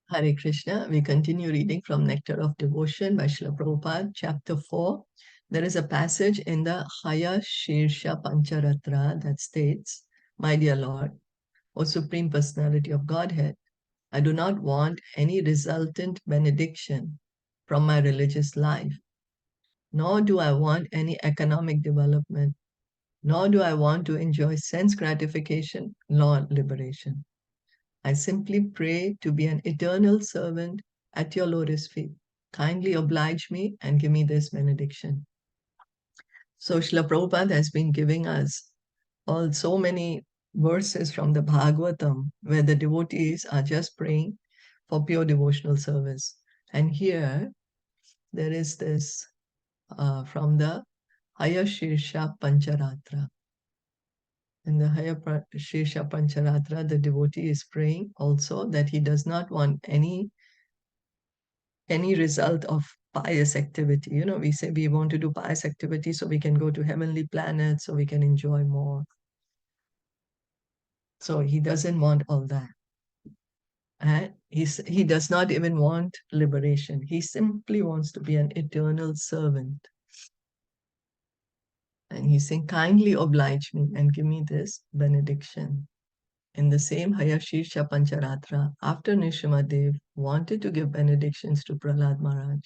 Hare Krishna. We continue reading from Nectar of Devotion by Srila Prabhupada, chapter 4. There is a passage in the Haya Shirsha Pancharatra that states, My dear Lord, O Supreme Personality of Godhead, I do not want any resultant benediction from my religious life, nor do I want any economic development, nor do I want to enjoy sense gratification nor liberation. I simply pray to be an eternal servant at your lotus feet. Kindly oblige me and give me this benediction. So Srila Prabhupada has been giving us all so many verses from the Bhagavatam where the devotees are just praying for pure devotional service. And here there is this from the Hayashirsha Pancharatra. In the Hayashirsha Pancharatra, the devotee is praying also that he does not want any result of pious activity. You know, we say we want to do pious activity so we can go to heavenly planets, so we can enjoy more. So he doesn't want all that. And he does not even want liberation. He simply wants to be an eternal servant. And he's saying, kindly oblige me and give me this benediction. In the same Hayashirsha Pancharatra, after Nrsimhadev wanted to give benedictions to Prahlad Maharaj,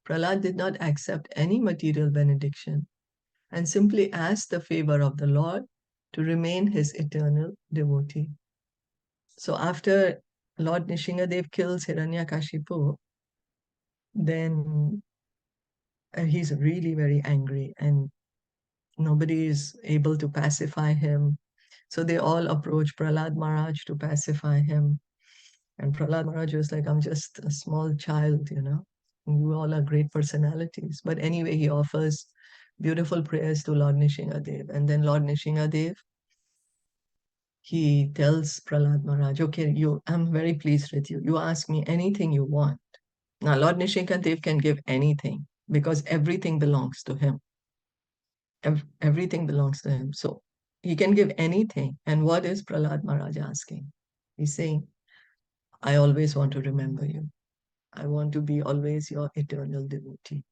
Prahlad did not accept any material benediction and simply asked the favor of the Lord to remain his eternal devotee. So after Lord Nrsimhadev kills Hiranyakashipu, then he's really very angry and nobody is able to pacify him. So they all approach Prahlad Maharaj to pacify him. And Prahlad Maharaj was like, I'm just a small child, you know. You all are great personalities. But anyway, he offers beautiful prayers to Lord Nrsimhadev. And then Lord Nrsimhadev, he tells Prahlad Maharaj, okay, I'm very pleased with you. You ask me anything you want. Now, Lord Nrsimhadev can give anything because everything belongs to him. Everything belongs to him. So he can give anything. And what is Prahlad Maharaj asking? He's saying, I always want to remember you. I want to be always your eternal devotee.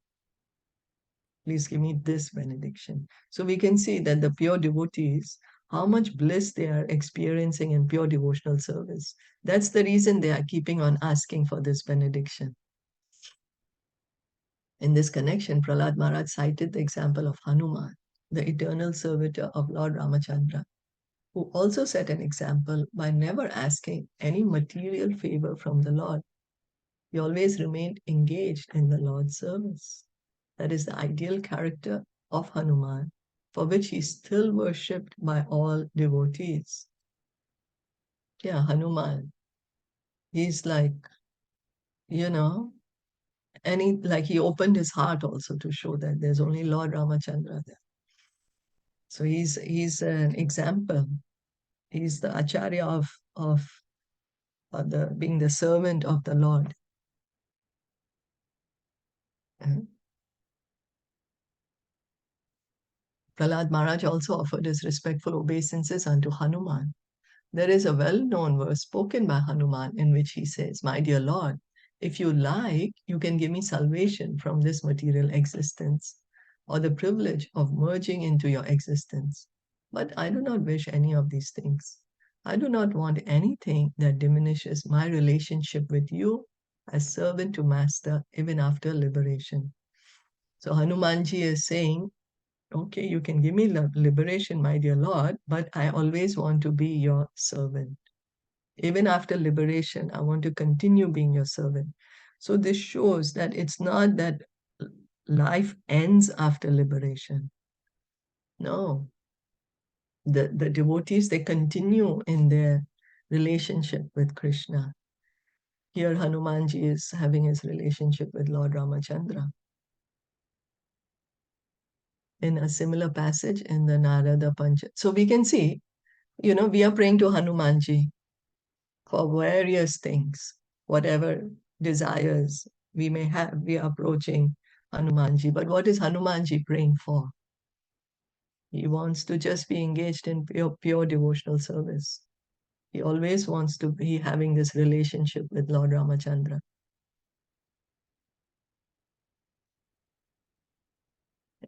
Please give me this benediction. So we can see that the pure devotees, how much bliss they are experiencing in pure devotional service. That's the reason they are keeping on asking for this benediction. In this connection, Prahlad Maharaj cited the example of Hanuman, the eternal servitor of Lord Ramachandra, who also set an example by never asking any material favor from the Lord. He always remained engaged in the Lord's service. That is the ideal character of Hanuman, for which he is still worshipped by all devotees. Yeah, Hanuman. He's like, you know, and he opened his heart also to show that there's only Lord Ramachandra there. So he's an example. He's the Acharya of being the servant of the Lord. Prahlad Maharaj also offered his respectful obeisances unto Hanuman. There is a well-known verse spoken by Hanuman in which he says, My dear Lord, if you like, you can give me salvation from this material existence or the privilege of merging into your existence. But I do not wish any of these things. I do not want anything that diminishes my relationship with you as servant to master even after liberation. So Hanumanji is saying, okay, you can give me liberation, my dear Lord, but I always want to be your servant. Even after liberation, I want to continue being your servant. So this shows that it's not that life ends after liberation. No. The devotees, they continue in their relationship with Krishna. Here, Hanumanji is having his relationship with Lord Ramachandra. In a similar passage in the Narada Pancha. So we can see, you know, we are praying to Hanumanji for various things, whatever desires we may have, we are approaching Hanumanji. But what is Hanumanji praying for? He wants to just be engaged in pure devotional service. He always wants to be having this relationship with Lord Ramachandra.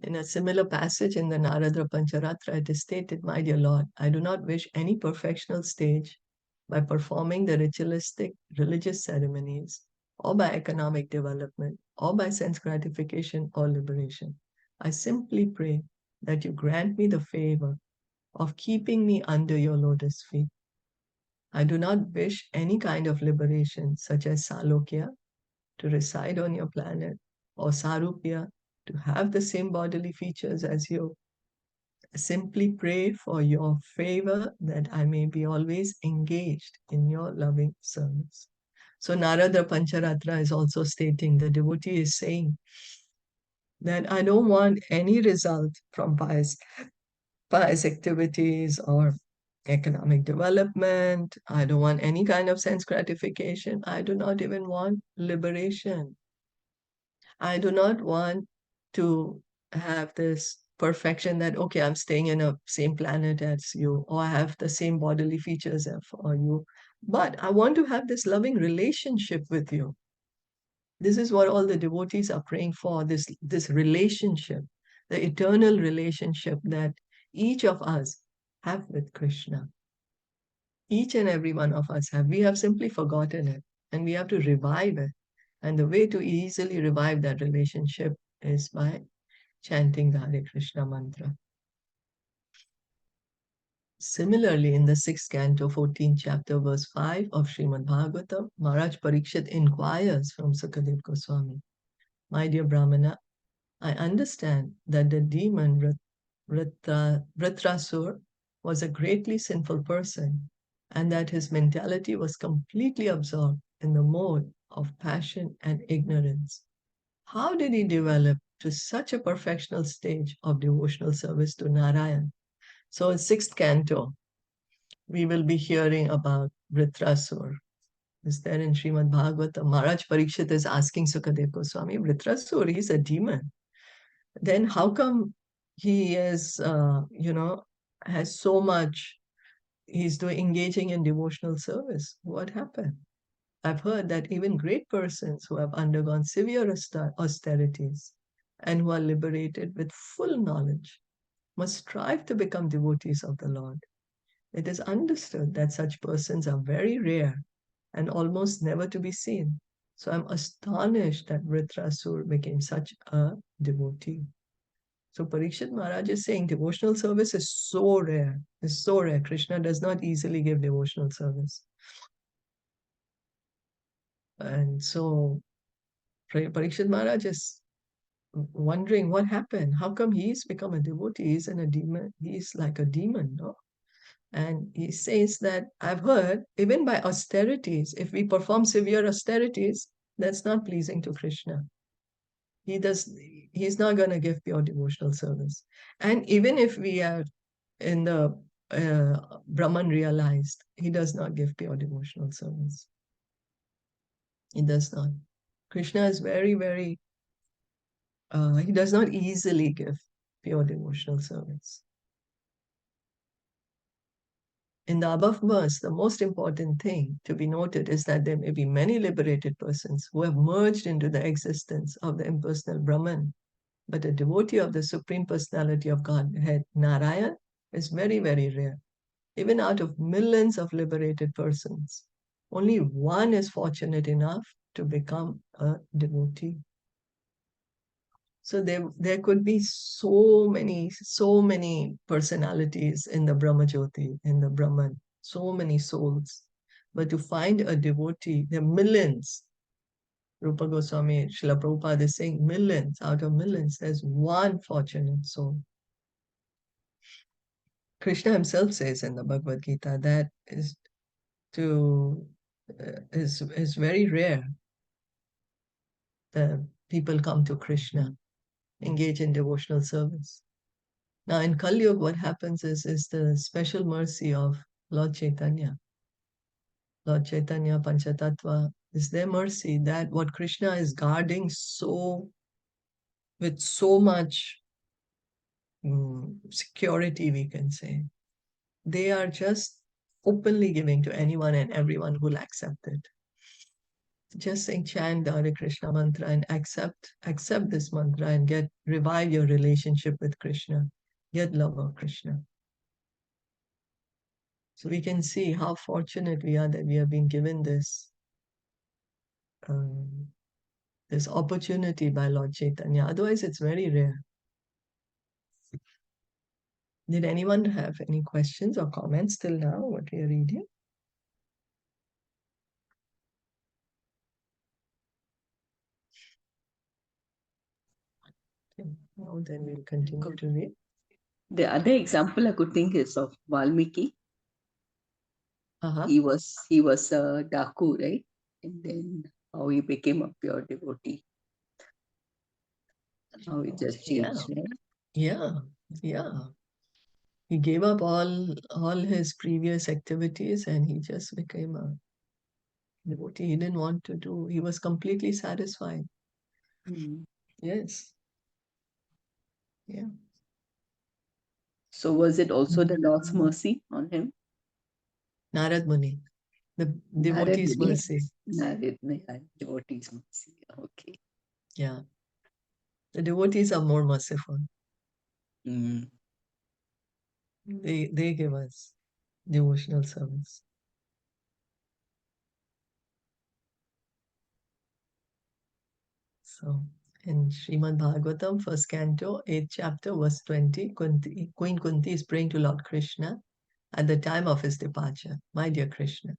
In a similar passage in the Narada Pancharatra, it is stated, "My dear Lord, I do not wish any perfectional stage by performing the ritualistic religious ceremonies, or by economic development, or by sense gratification or liberation. I simply pray that you grant me the favor of keeping me under your lotus feet. I do not wish any kind of liberation, such as Salokya, to reside on your planet, or Sarupya, to have the same bodily features as you. Simply pray for your favor that I may be always engaged in your loving service." So Narada Pancharatra is also stating, the devotee is saying that I don't want any result from pious activities or economic development. I don't want any kind of sense gratification. I do not even want liberation. I do not want to have this perfection that, okay, I'm staying in a same planet as you, or I have the same bodily features as for you, but I want to have this loving relationship with you. This is what all the devotees are praying for, this relationship, the eternal relationship that each of us have with Krishna. Each and every one of us have. We have simply forgotten it, and we have to revive it. And the way to easily revive that relationship is by chanting the Hare Krishna mantra. Similarly, in the 6th canto, 14th chapter, verse 5 of Srimad Bhagavatam, Maharaj Parikshit inquires from Sukadev Goswami, "My dear Brahmana, I understand that the demon Vritrasur was a greatly sinful person, and that his mentality was completely absorbed in the mode of passion and ignorance. How did he develop to such a perfectional stage of devotional service to Narayan?" So in 6th canto, we will be hearing about Vritrasur. Is there in Srimad Bhagavatam? Maharaj Parikshit is asking Sukadev Goswami, Vritrasur, he's a demon. Then how come he is, has so much, he's doing engaging in devotional service? What happened? I've heard that even great persons who have undergone severe austerities and who are liberated with full knowledge must strive to become devotees of the Lord. It is understood that such persons are very rare and almost never to be seen. So I'm astonished that Vritrasur became such a devotee. So Parikshit Maharaj is saying devotional service is so rare. It's so rare. Krishna does not easily give devotional service. And so Parikshit Maharaj is wondering what happened. How come he's become a devotee? He's in a demon. He's like a demon, no? And he says that I've heard even by austerities, if we perform severe austerities, that's not pleasing to Krishna. He's not going to give pure devotional service. And even if we are in the Brahman realized, he does not give pure devotional service. He does not. Krishna is very, very, he does not easily give pure devotional service. In the above verse, the most important thing to be noted is that there may be many liberated persons who have merged into the existence of the impersonal Brahman, but a devotee of the Supreme Personality of Godhead, Narayan, is very, very rare. Even out of millions of liberated persons, only one is fortunate enough to become a devotee. So there could be so many personalities in the Brahmajyoti, in the Brahman, so many souls. But to find a devotee, there are millions. Rupa Goswami, Srila Prabhupada is saying millions, out of millions, there's one fortunate soul. Krishna himself says in the Bhagavad Gita that is very rare that people come to Krishna, engage in devotional service. Now in Kali Yuga, what happens is the special mercy of Lord Chaitanya. Lord Chaitanya, Panchatattva, is their mercy that what Krishna is guarding with so much security, we can say. They are just openly giving to anyone and everyone who will accept it. Just saying, chant the Hare Krishna mantra and accept this mantra and revive your relationship with Krishna. Get love of Krishna. So we can see how fortunate we are that we have been given um, this opportunity by Lord Chaitanya. Otherwise, it's very rare. Did anyone have any questions or comments till now, what we are reading? Okay. Now then we'll continue to read. The other example I could think is of Valmiki. Uh-huh. He was a Daku, right? And then how he became a pure devotee. How it just changed, right? Yeah, yeah. He gave up all his previous activities and he just became a devotee. He didn't want to do. He was completely satisfied. Mm. Yes. Yeah. So was it also the Lord's Mm. mercy on him? Narad Muni, the Narad devotee's Muni. mercy. Narad Muni, devotee's mercy. Okay. Yeah. The devotees are more merciful. Mm. They give us devotional service. So in Srimad Bhagavatam, first canto, 8th chapter, verse 20, Queen Kunti is praying to Lord Krishna at the time of his departure. My dear Krishna,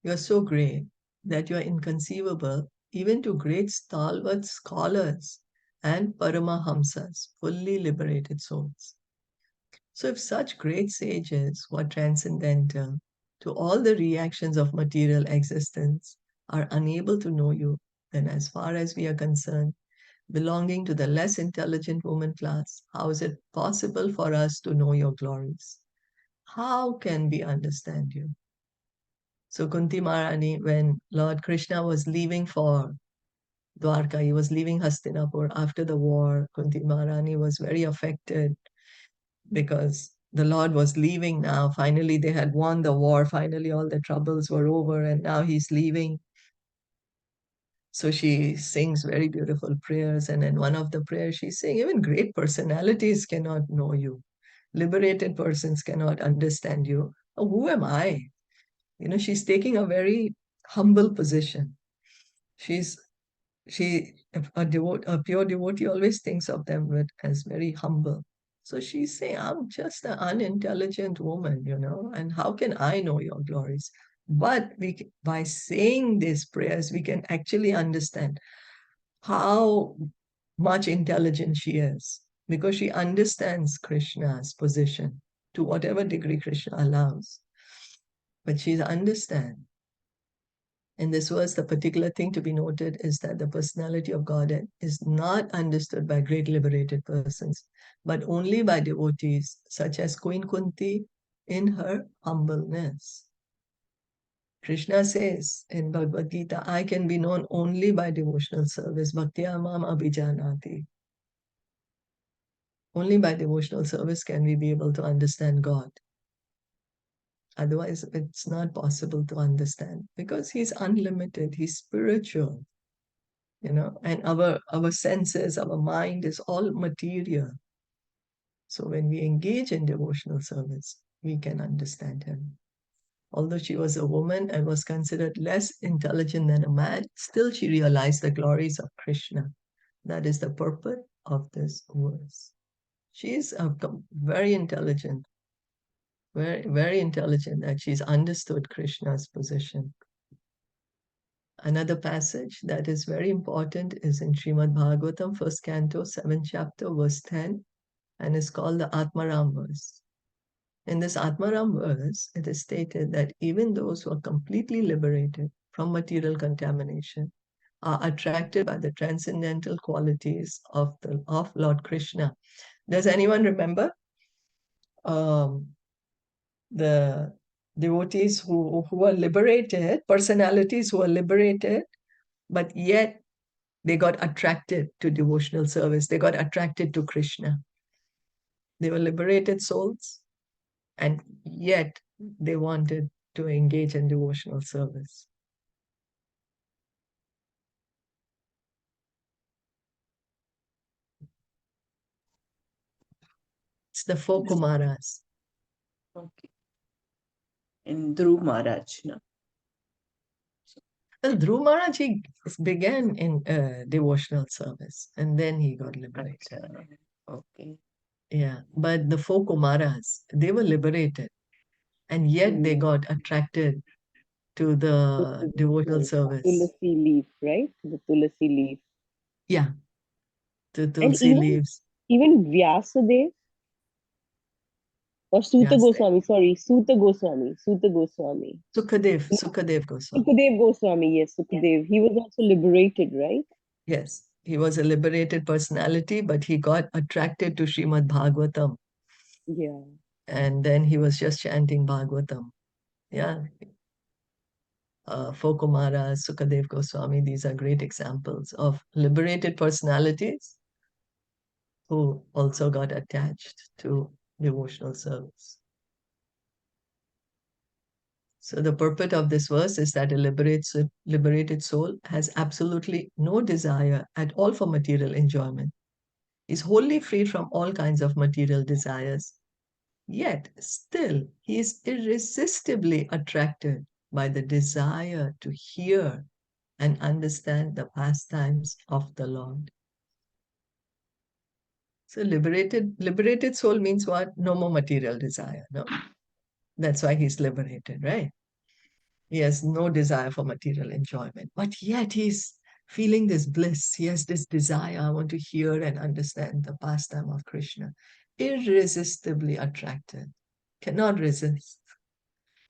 you are so great that you are inconceivable even to great stalwart scholars and Paramahamsas, fully liberated souls. So if such great sages who are transcendental to all the reactions of material existence are unable to know you, then as far as we are concerned, belonging to the less intelligent woman class, how is it possible for us to know your glories? How can we understand you? So Kunti Maharani, when Lord Krishna was leaving for Dwarka, he was leaving Hastinapur after the war. Kunti Maharani was very affected because the Lord was leaving now. Finally, they had won the war. Finally, all the troubles were over, and now he's leaving. So she sings very beautiful prayers. And in one of the prayers, she's saying, even great personalities cannot know you. Liberated persons cannot understand you. Oh, who am I? She's taking a very humble position. She's she a pure devotee always thinks of them as very humble. So she's saying, I'm just an unintelligent woman, and how can I know your glories? But by saying these prayers, we can actually understand how much intelligent she is because she understands Krishna's position to whatever degree Krishna allows. But she understands. In this verse, the particular thing to be noted is that the personality of Godhead is not understood by great liberated persons, but only by devotees such as Queen Kunti in her humbleness. Krishna says in Bhagavad Gita, I can be known only by devotional service. Bhaktya mam abhijanati. Only by devotional service can we be able to understand God. Otherwise, it's not possible to understand because He's unlimited, He's spiritual. And our senses, our mind is all material. So when we engage in devotional service, we can understand him. Although she was a woman and was considered less intelligent than a man, still she realized the glories of Krishna. That is the purport of this verse. She is very intelligent, very, very intelligent, that she's understood Krishna's position. Another passage that is very important is in Srimad Bhagavatam, first canto, 7th chapter, verse 10, and is called the Atmaram verse. In this Atmaram verse, it is stated that even those who are completely liberated from material contamination are attracted by the transcendental qualities of Lord Krishna. Does anyone remember um, the devotees who are liberated, personalities who are liberated, but yet they got attracted to devotional service. They got attracted to Krishna. They were liberated souls, and yet they wanted to engage in devotional service. It's the four Kumaras. Okay. And Dhruv Maharaj, no? Well, Dhruv Maharaj, he began in devotional service and then he got liberated. Okay. Yeah, but the four Kumaras, they were liberated and yet they got attracted to the devotional service. Tulasi leaf, right? The Tulasi leaf. Yeah, to And Tulsi leaves. even Vyasadev or Suta Yes. Goswami, sorry, Suta Goswami. Sukadev Goswami. Sukadev Goswami, yes, Sukadev. He was also liberated, right? Yes, he was a liberated personality, but he got attracted to Srimad Bhagavatam. Yeah. And then he was just chanting Bhagavatam. Yeah. Four Kumaras, Sukadev Goswami, these are great examples of liberated personalities who also got attached to devotional service. So the purport of this verse is that a liberated soul has absolutely no desire at all for material enjoyment, is wholly free from all kinds of material desires, yet still he is irresistibly attracted by the desire to hear and understand the pastimes of the Lord. So liberated soul means what? No more material desire, no? That's why he's liberated, right? He has no desire for material enjoyment, but yet he's feeling this bliss. He has this desire. I want to hear and understand the pastime of Krishna. Irresistibly attracted, cannot resist.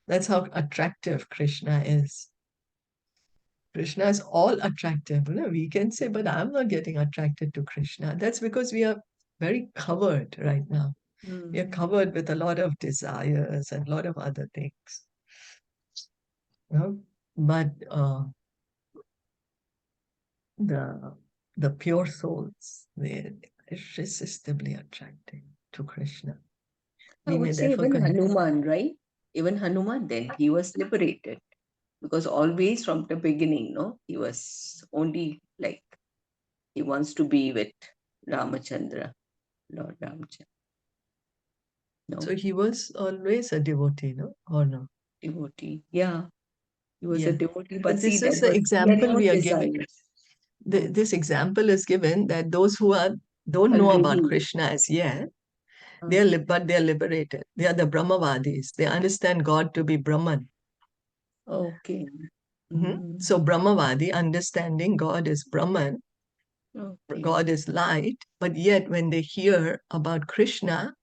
That's how attractive Krishna is. Krishna is all attractive. We can say, but I'm not getting attracted to Krishna. That's because we are very covered right now. We are covered with a lot of desires and a lot of other things. But the pure souls, they're irresistibly attracted to Krishna. I would say even Hanuman, right? Even Hanuman, then he was liberated because always from the beginning, no, he was only like he wants to be with Ramachandra, Lord Ramachandra. No. So he was always a devotee, no? Or no? Devotee, yeah. He was a devotee, but this see, is the example we are giving. Desires. This example is given that those who don't know about Krishna as yet, but they are liberated. They are the Brahmavadis. They understand God to be Brahman. Okay. So Brahmavadi, understanding God is Brahman, Okay. God is light, but yet when they hear about Krishna,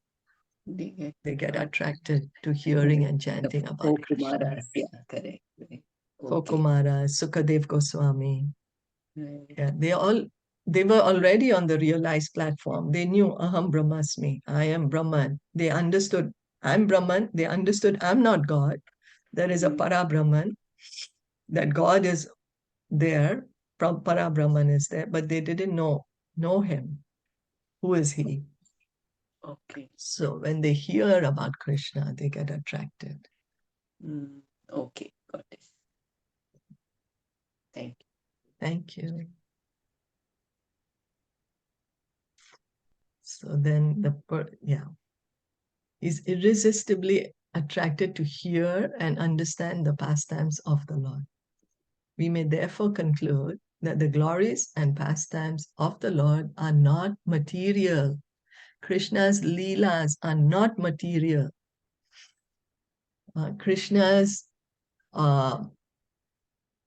they get attracted to hearing and chanting about Krishna. Kumaras, yeah, correct. Four Kumaras, Sukadev Goswami. Yeah, they were already on the realized platform. They knew Aham Brahmasmi, I am Brahman. They understood I'm Brahman. They understood I'm not God. There is a Para Brahman, that God is there, Para Brahman is there, but they didn't know him. Who is he? Okay. So when they hear about Krishna, they get attracted. Okay, got it. Thank you. Thank you. So then he's irresistibly attracted to hear and understand the pastimes of the Lord. We may therefore conclude that the glories and pastimes of the Lord are not material. Krishna's leelas are not material. Krishna's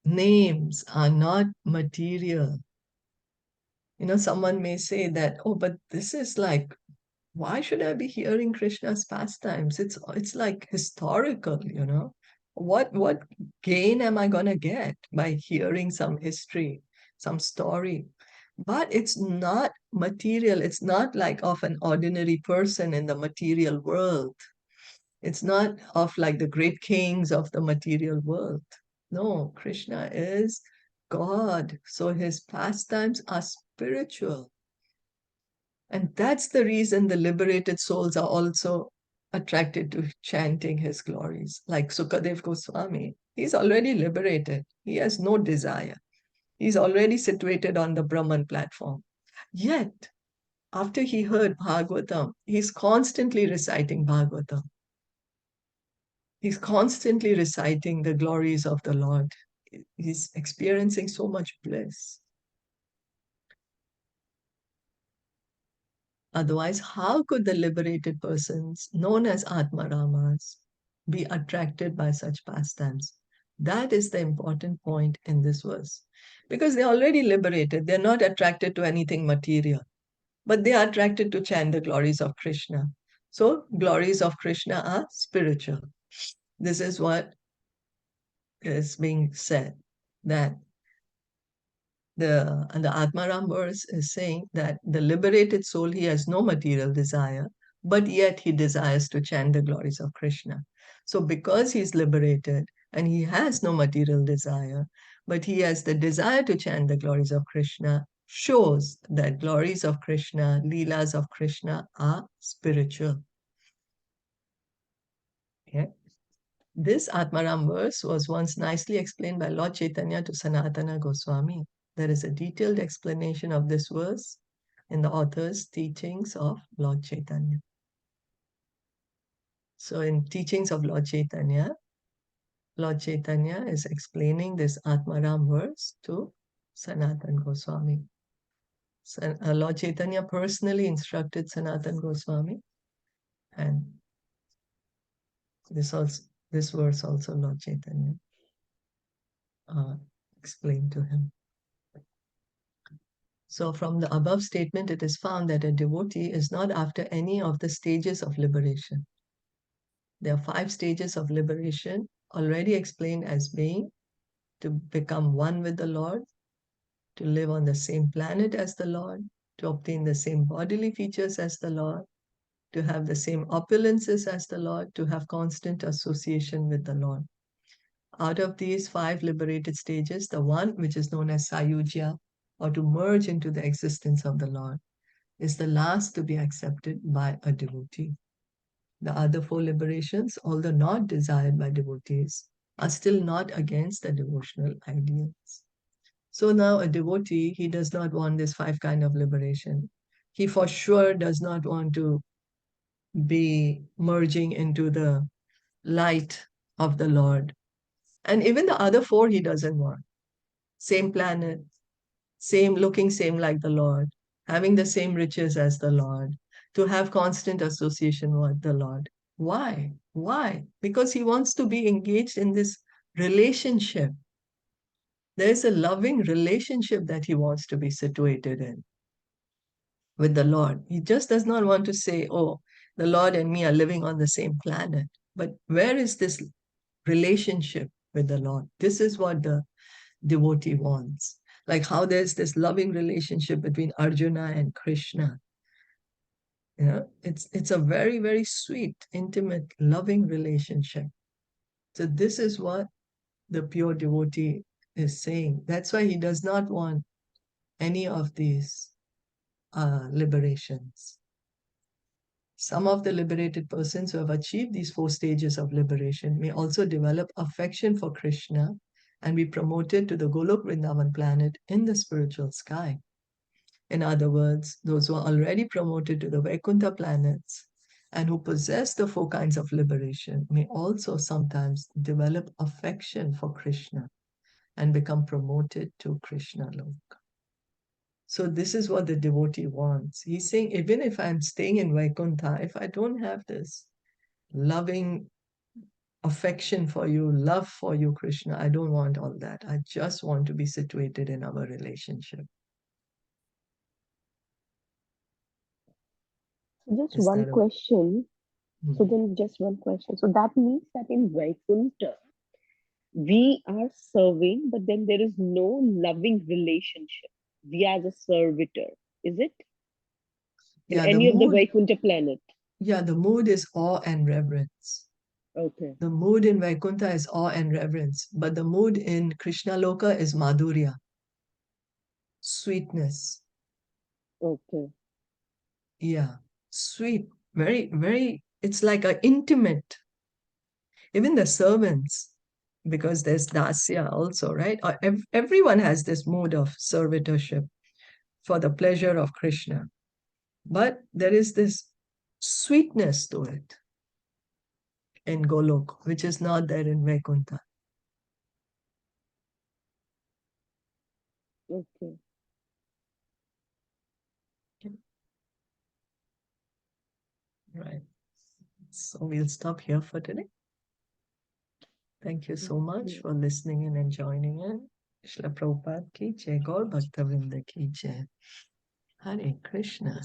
names are not material. Someone may say that, oh, but this is like, why should I be hearing Krishna's pastimes? It's like historical, What gain am I gonna get by hearing some history, some story? But it's not material. It's not like of an ordinary person in the material world. It's not of like the great kings of the material world. No, Krishna is God. So his pastimes are spiritual. And that's the reason the liberated souls are also attracted to chanting his glories. Like Sukadev Goswami, he's already liberated. He has no desire. He's already situated on the Brahman platform. Yet, after he heard Bhagavatam, he's constantly reciting Bhagavatam. He's constantly reciting the glories of the Lord. He's experiencing so much bliss. Otherwise, how could the liberated persons, known as Atmaramas, be attracted by such pastimes? That is the important point in this verse. Because they're already liberated, they're not attracted to anything material, but they are attracted to chant the glories of Krishna. So, glories of Krishna are spiritual. This is what is being said, that the Atmaram verse is saying that the liberated soul, he has no material desire, but yet he desires to chant the glories of Krishna. So because he's liberated and he has no material desire, but he has the desire to chant the glories of Krishna, shows that glories of Krishna, Leelas of Krishna are spiritual. Okay? This Atmaram verse was once nicely explained by Lord Chaitanya to Sanatana Goswami. There is a detailed explanation of this verse in the author's teachings of Lord Chaitanya. So in teachings of Lord Chaitanya is explaining this Atmaram verse to Sanatana Goswami. So, Lord Chaitanya personally instructed Sanatana Goswami, and this verse also Lord Chaitanya explained to him. So from the above statement, it is found that a devotee is not after any of the stages of liberation. There are 5 stages of liberation already explained as being to become one with the Lord, to live on the same planet as the Lord, to obtain the same bodily features as the Lord, to have the same opulences as the Lord, to have constant association with the Lord. Out of these 5 liberated stages, the one which is known as Sayujya, or to merge into the existence of the Lord, is the last to be accepted by a devotee. The other 4 liberations, although not desired by devotees, are still not against the devotional ideals. So now a devotee, he does not want this 5 kind of liberation. He for sure does not want to be merging into the light of the Lord. And even the other 4 he doesn't want. Same planet, same like the Lord, having the same riches as the Lord, to have constant association with the Lord. Why? Why? Because he wants to be engaged in this relationship. There's a loving relationship that he wants to be situated in with the Lord. He just does not want to say, oh, the Lord and me are living on the same planet. But where is this relationship with the Lord? This is what the devotee wants. Like how there's this loving relationship between Arjuna and Krishna. You know, it's a very, very sweet, intimate, loving relationship. So this is what the pure devotee is saying. That's why he does not want any of these liberations. Some of the liberated persons who have achieved these 4 stages of liberation may also develop affection for Krishna and be promoted to the Golok Vrindavan planet in the spiritual sky. In other words, those who are already promoted to the Vaikuntha planets and who possess the 4 kinds of liberation may also sometimes develop affection for Krishna and become promoted to Krishna Lok. So this is what the devotee wants. He's saying, even if I'm staying in Vaikuntha, if I don't have this loving affection for you, love for you, Krishna, I don't want all that. I just want to be situated in our relationship. So just Is one that question. Hmm. So then just one question. So that means that in Vaikuntha, we are serving, but then there is no loving relationship. We are the servitor, is it? In Yeah, the any of the mood, Vaikuntha planet. yeah, the mood is awe and reverence. Okay. The mood in Vaikuntha is awe and reverence, but the mood in Krishna Loka is madhurya, sweetness. Okay. Yeah, sweet, very, very it's like an intimate, even the servants, because there's dasya also, right? Everyone has this mode of servitorship for the pleasure of Krishna. But there is this sweetness to it in Golok, which is not there in Vaikuntha. Okay. Right. So we'll stop here for today. Thank you so much for listening in and joining in. Srila Prabhupada ki jai, Gaur Bhakta Vrinda ki jai. Hare Krishna.